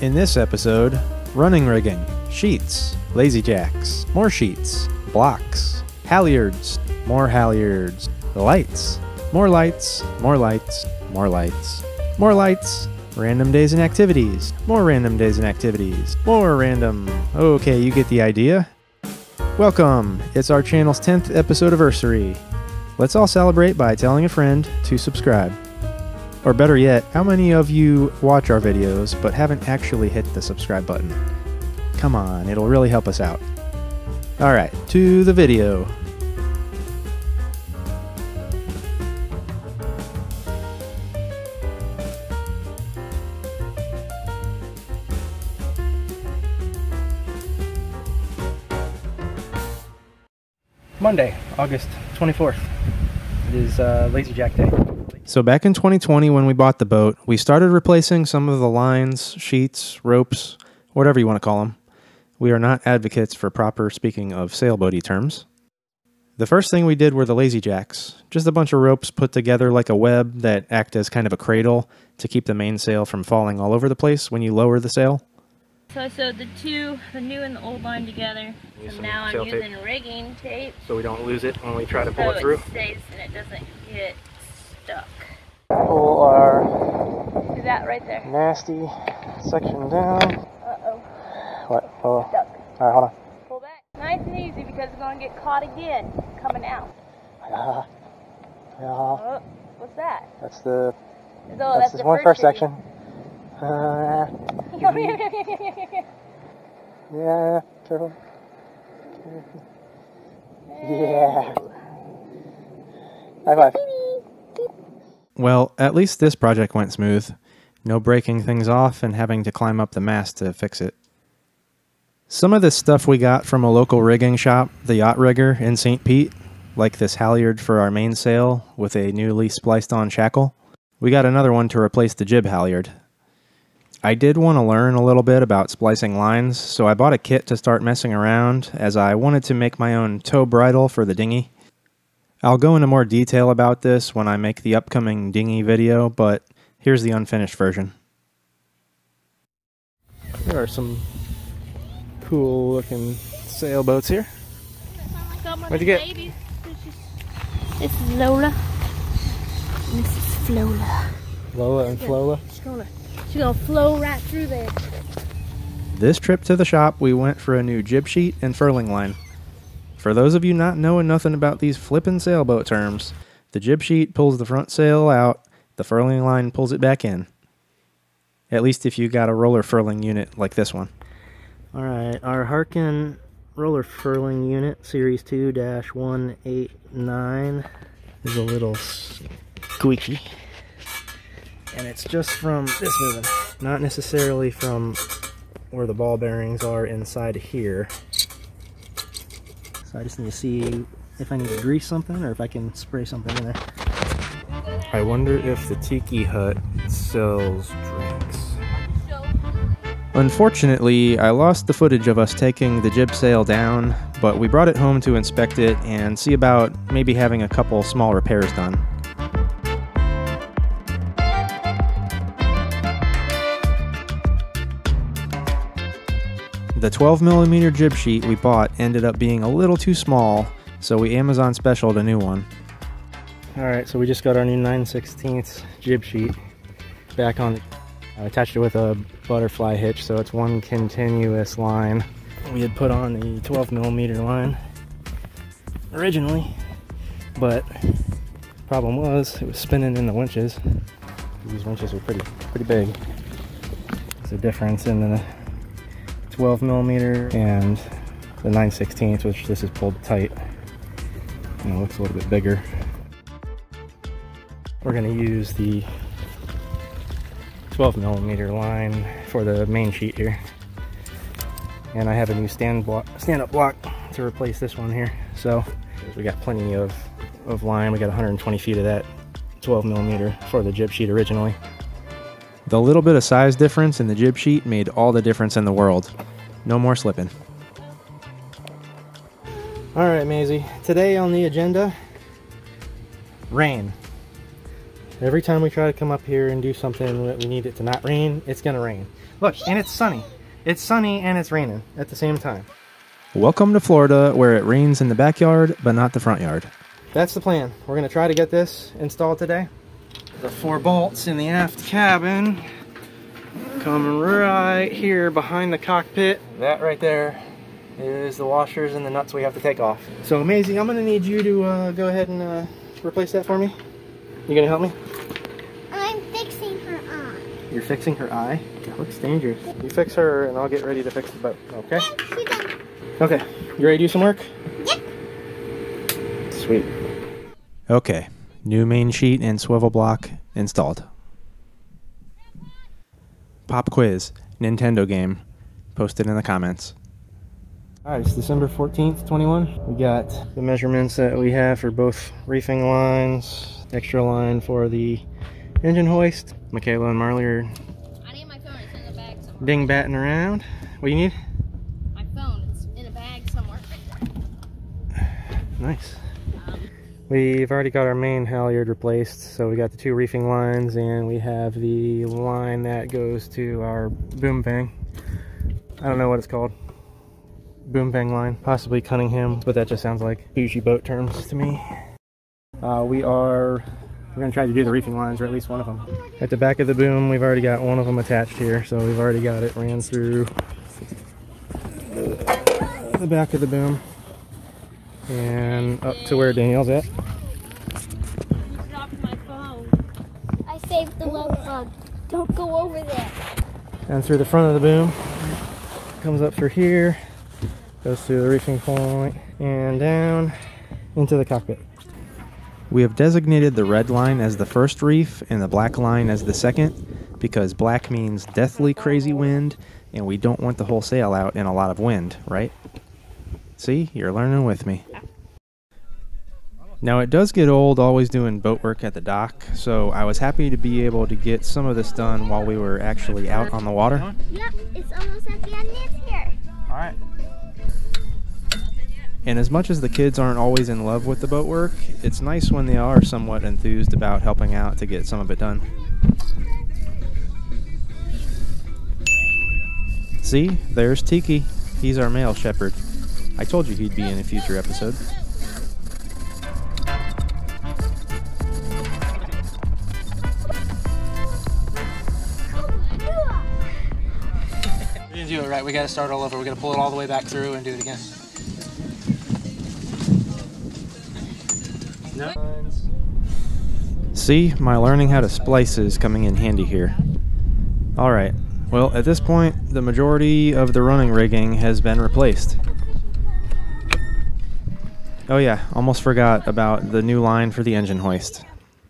In this episode, running rigging, sheets, lazy jacks, more sheets, blocks, halyards, more halyards, lights, more lights, more lights, more lights, more lights, random days and activities, more random days and activities, more random. Okay, you get the idea. Welcome, it's our channel's 10th episode anniversary. Let's all celebrate by telling a friend to subscribe. Or better yet, how many of you watch our videos but haven't actually hit the subscribe button? Come on, it'll really help us out. Alright, to the video. Monday, August 24th. It is Lazy Jack Day. So back in 2020 when we bought the boat, we started replacing some of the lines, sheets, ropes, whatever you want to call them. We are not advocates for proper speaking of sailboaty terms. The first thing we did were the lazy jacks, just a bunch of ropes put together like a web that act as kind of a cradle to keep the mainsail from falling all over the place when you lower the sail. So I sewed the new and the old line together. So now I'm using rigging tape. So we don't lose it when we try to pull it through. So it stays and it doesn't get stuck. Pull our See that right there? nasty section down. Uh-oh. What? Oh. Stuck. Alright, hold on. Pull back. Nice and easy because it's going to get caught again coming out. Yeah. Oh, what's that? That's the That's the first section. Yeah, careful. Yeah. High five. Well, at least this project went smooth. No breaking things off and having to climb up the mast to fix it. Some of this stuff we got from a local rigging shop, the Yacht Rigger in St. Pete, like this halyard for our mainsail with a newly spliced on shackle. We got another one to replace the jib halyard. I did want to learn a little bit about splicing lines, so I bought a kit to start messing around as I wanted to make my own tow bridle for the dinghy. I'll go into more detail about this when I make the upcoming dinghy video, but here's the unfinished version. There are some cool looking sailboats here. What'd you get? This is Lola. This is Flola. Lola and Flola. She's gonna flow right through there. This trip to the shop, we went for a new jib sheet and furling line. For those of you not knowing nothing about these flippin' sailboat terms, the jib sheet pulls the front sail out, the furling line pulls it back in. At least if you got a roller furling unit like this one. Alright, our Harkin roller furling unit, Series 2-189, is a little squeaky. And it's just from this moving, not necessarily from where the ball bearings are inside here. So I just need to see if I need to grease something or if I can spray something in there. I wonder if the Tiki Hut sells drinks. Unfortunately, I lost the footage of us taking the jib sail down, but we brought it home to inspect it and see about maybe having a couple small repairs done. The 12mm jib sheet we bought ended up being a little too small, so we Amazon specialed a new one. Alright, so we just got our new 9/16 jib sheet back on. I attached it with a butterfly hitch, so it's one continuous line. We had put on the 12mm line originally, but the problem was it was spinning in the winches. These winches are pretty big. There's a difference in the 12mm and the 9/16, which this is pulled tight. And it looks a little bit bigger. We're going to use the 12mm line for the main sheet here. And I have a new stand-up block to replace this one here. So we got plenty of line. We got 120 feet of that 12mm for the jib sheet originally. The little bit of size difference in the jib sheet made all the difference in the world. No more slipping. Alright, Maisie. Today on the agenda, rain. Every time we try to come up here and do something that we need it to not rain, it's gonna rain. Look, and it's sunny. It's sunny and it's raining at the same time. Welcome to Florida, where it rains in the backyard, but not the front yard. That's the plan. We're gonna try to get this installed today. The 4 bolts in the aft cabin come right here behind the cockpit. That right there is the washers and the nuts we have to take off. So Maisie, I'm gonna need you to go ahead and replace that for me. You gonna help me? I'm fixing her eye. You're fixing her eye? That looks dangerous. You fix her and I'll get ready to fix the boat, okay? She's done. Okay, you ready to do some work? Yep. Sweet. Okay, new main sheet and swivel block installed. Pop quiz, Nintendo game, posted in the comments. Alright, it's December 14th, 21. We got the measurements that we have for both reefing lines, extra line for the engine hoist. Michaela and Marley are I need my phone. It's in the bag somewhere. ding-batting around. What do you need? My phone. It's in a bag somewhere. Nice. We've already got our main halyard replaced, so we got the 2 reefing lines, and we have the line that goes to our boom vang. I don't know what it's called. Boom vang line, possibly Cunningham, but that just sounds like bougie boat terms to me. We're gonna try to do the reefing lines, or at least one of them. At the back of the boom, we've already got one of them attached here, so we've already got it ran through the back of the boom and up to where Danielle's at. You dropped my phone. I saved the love bug. Don't go over there. And through the front of the boom, comes up through here, goes through the reefing point, and down into the cockpit. We have designated the red line as the first reef and the black line as the second, because black means deathly crazy wind, and we don't want the whole sail out in a lot of wind, right? See, you're learning with me. Now it does get old always doing boat work at the dock, so I was happy to be able to get some of this done while we were actually out on the water. Yep, it's almost at the end. It's here. Alright. And as much as the kids aren't always in love with the boat work, it's nice when they are somewhat enthused about helping out to get some of it done. See, there's Tiki. He's our male shepherd. I told you he'd be in a future episode. We didn't do it right. We got to start all over. We got to pull it all the way back through and do it again. No. See, my learning how to splice is coming in handy here. Alright, well at this point the majority of the running rigging has been replaced. Oh yeah, almost forgot about the new line for the engine hoist.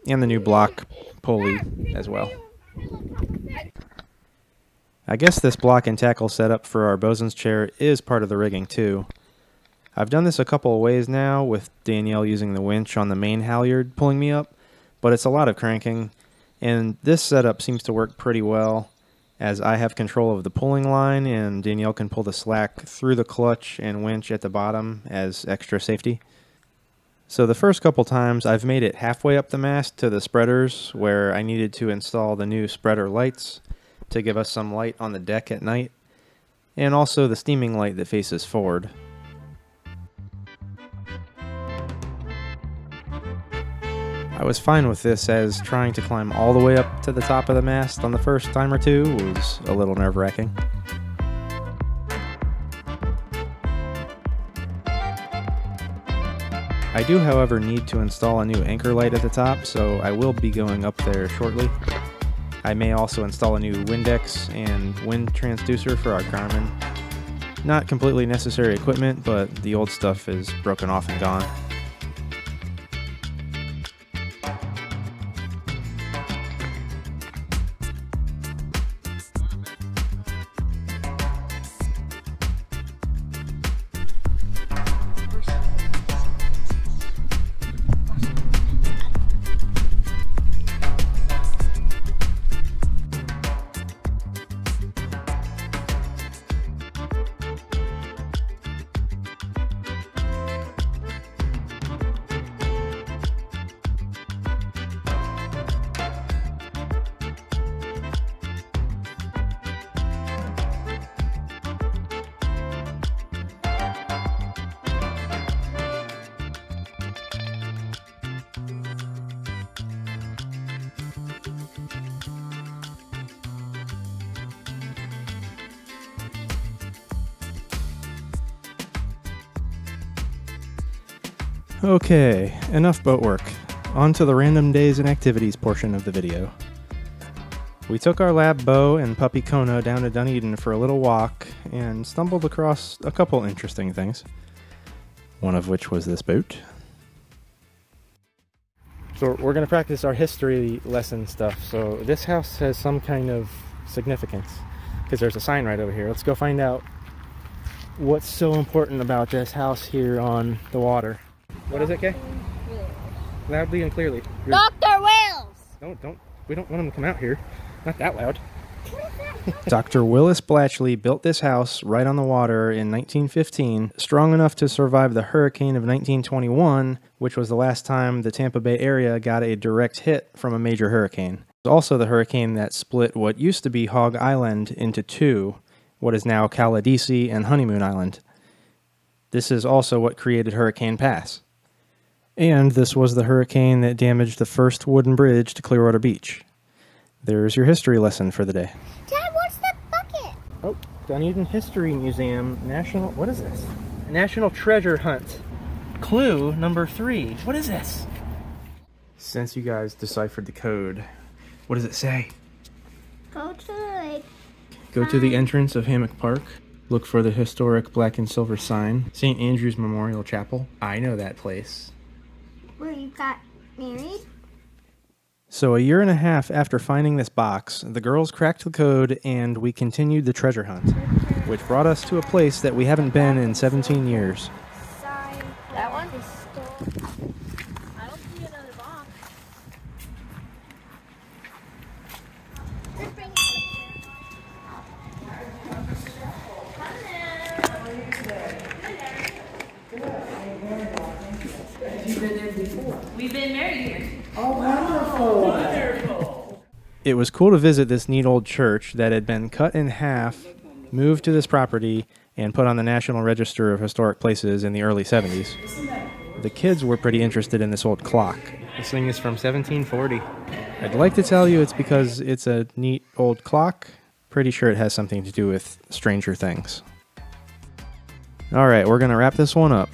And the new block pulley as well. I guess this block and tackle setup for our bosun's chair is part of the rigging too. I've done this a couple of ways now, with Danielle using the winch on the main halyard pulling me up, but it's a lot of cranking, and this setup seems to work pretty well, as I have control of the pulling line and Danielle can pull the slack through the clutch and winch at the bottom as extra safety. So the first couple times I've made it halfway up the mast to the spreaders, where I needed to install the new spreader lights to give us some light on the deck at night, and also the steaming light that faces forward. I was fine with this, as trying to climb all the way up to the top of the mast on the first time or two was a little nerve-wracking. I do, however, need to install a new anchor light at the top, so I will be going up there shortly. I may also install a new Windex and wind transducer for our Garmin. Not completely necessary equipment, but the old stuff is broken off and gone. Okay, enough boat work. On to the random days and activities portion of the video. We took our lab Bo and puppy Kona down to Dunedin for a little walk and stumbled across a couple interesting things. One of which was this boat. So we're going to practice our history lesson stuff. So this house has some kind of significance because there's a sign right over here. Let's go find out what's so important about this house here on the water. What is it, Kay? Loudly and clearly. Dr. Wills! We don't want him to come out here. Not that loud. Dr. Willis Blatchley built this house right on the water in 1915, strong enough to survive the hurricane of 1921, which was the last time the Tampa Bay area got a direct hit from a major hurricane. It was also the hurricane that split what used to be Hog Island into two, what is now Caladesi and Honeymoon Island. This is also what created Hurricane Pass. And this was the hurricane that damaged the first wooden bridge to Clearwater Beach. There's your history lesson for the day. Dad, what's the bucket? Oh, Dunedin History Museum, what is this? National Treasure Hunt. Clue number 3. What is this? Since you guys deciphered the code, what does it say? Go to the lake. Go to the entrance of Hammock Park. Look for the historic black and silver sign. St. Andrew's Memorial Chapel. I know that place. Where you got married? So a year and a half after finding this box, the girls cracked the code and we continued the treasure hunt, which brought us to a place that we haven't been in 17 years. That one? I don't see another box. We've been married here. Oh, wonderful! Wonderful! It was cool to visit this neat old church that had been cut in half, moved to this property, and put on the National Register of Historic Places in the early 70s. The kids were pretty interested in this old clock. This thing is from 1740. I'd like to tell you it's because it's a neat old clock. Pretty sure it has something to do with Stranger Things. Alright, we're going to wrap this one up.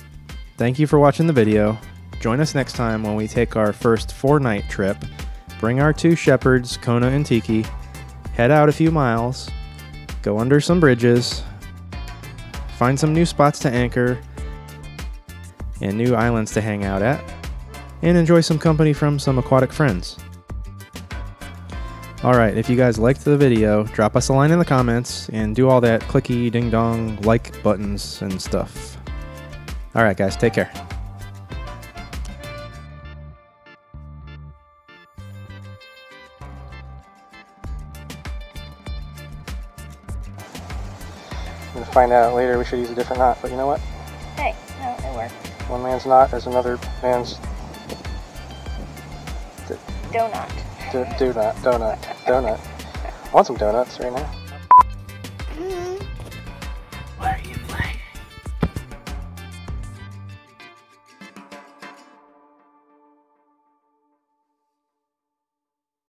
Thank you for watching the video. Join us next time when we take our first 4-night trip, bring our 2 shepherds, Kona and Tiki, head out a few miles, go under some bridges, find some new spots to anchor, and new islands to hang out at, and enjoy some company from some aquatic friends. Alright, if you guys liked the video, drop us a line in the comments, and do all that clicky ding dong like buttons and stuff. Alright guys, take care. We'll find out later we should use a different knot, but you know what? Hey, no, it worked. One man's knot is another man's... Donut. Donut. I want some donuts right now.